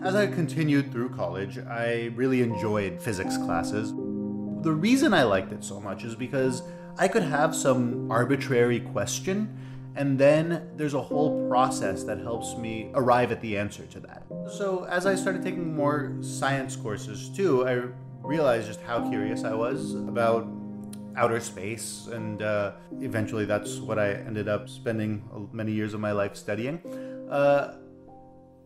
As I continued through college, I really enjoyed physics classes. The reason I liked it so much is because I could have some arbitrary question, and then there's a whole process that helps me arrive at the answer to that. So as I started taking more science courses too, I realized just how curious I was about outer space, and eventually that's what I ended up spending many years of my life studying.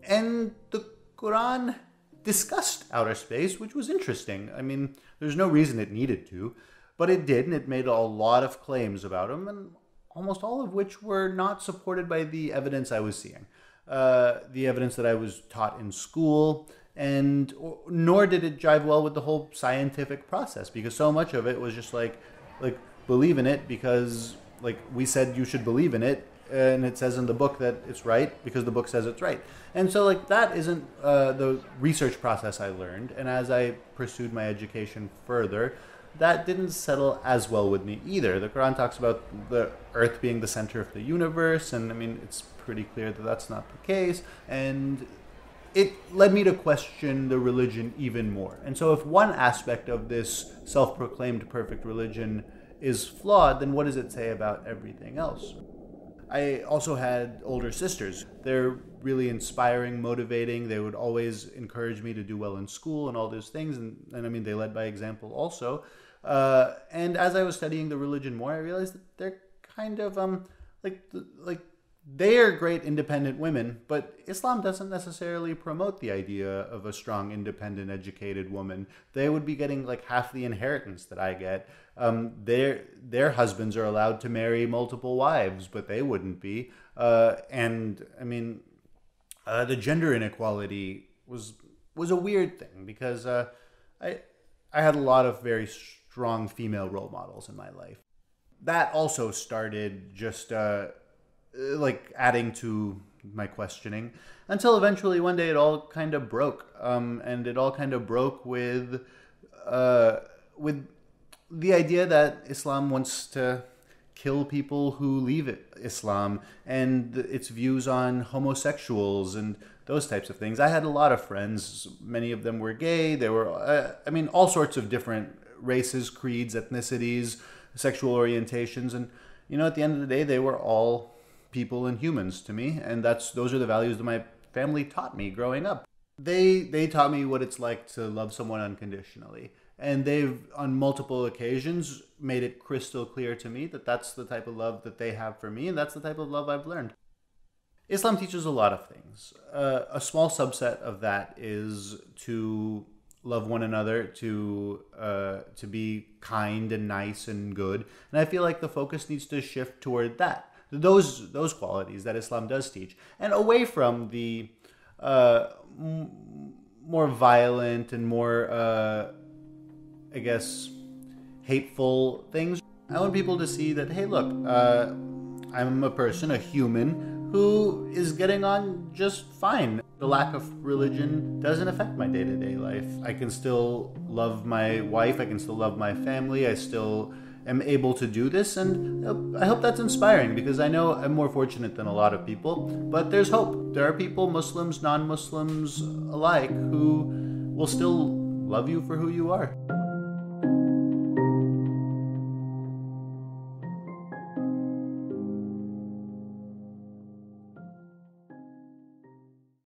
And the Quran discussed outer space, which was interesting. I mean, there's no reason it needed to, but it did, and it made a lot of claims about them, and almost all of which were not supported by the evidence I was seeing. The evidence that I was taught in school, and nor did it jive well with the whole scientific process, because so much of it was just like believe in it because we said you should believe in it, and it says in the book that it's right because the book says it's right. And so that isn't the research process I learned. And as I pursued my education further, that didn't settle as well with me either. The Quran talks about the earth being the center of the universe, and I mean, it's pretty clear that that's not the case. And it led me to question the religion even more. And so if one aspect of this self-proclaimed perfect religion is flawed, then what does it say about everything else? I also had older sisters. They're really inspiring, motivating. They would always encourage me to do well in school and all those things. And I mean, they led by example also. And as I was studying the religion more, I realized that they're kind of they are great independent women, but Islam doesn't necessarily promote the idea of a strong, independent, educated woman. They would be getting half the inheritance that I get. Their husbands are allowed to marry multiple wives, but they wouldn't be. And I mean, the gender inequality was a weird thing because I had a lot of very strong female role models in my life. That also started just adding to my questioning, until eventually one day it all kind of broke. And it all kind of broke with the idea that Islam wants to kill people who leave Islam, and its views on homosexuals and those types of things. I had a lot of friends. Many of them were gay. They were, all sorts of different races, creeds, ethnicities, sexual orientations. And, at the end of the day, they were all people and humans to me. And those are the values that my family taught me growing up. They taught me what it's like to love someone unconditionally. And they've, on multiple occasions, made it crystal clear to me that that's the type of love that they have for me, and that's the type of love I've learned. Islam teaches a lot of things. A small subset of that is to love one another, to be kind and nice and good. And I feel like the focus needs to shift toward that. Those qualities that Islam does teach, and away from the more violent and more hateful things. I want people to see that, hey, look, I'm a person, a human, who is getting on just fine. The lack of religion doesn't affect my day-to-day life. I can still love my wife, I can still love my family, I still am able to do this, and I hope that's inspiring, because I know I'm more fortunate than a lot of people, but there's hope. There are people, Muslims, non-Muslims alike, who will still love you for who you are.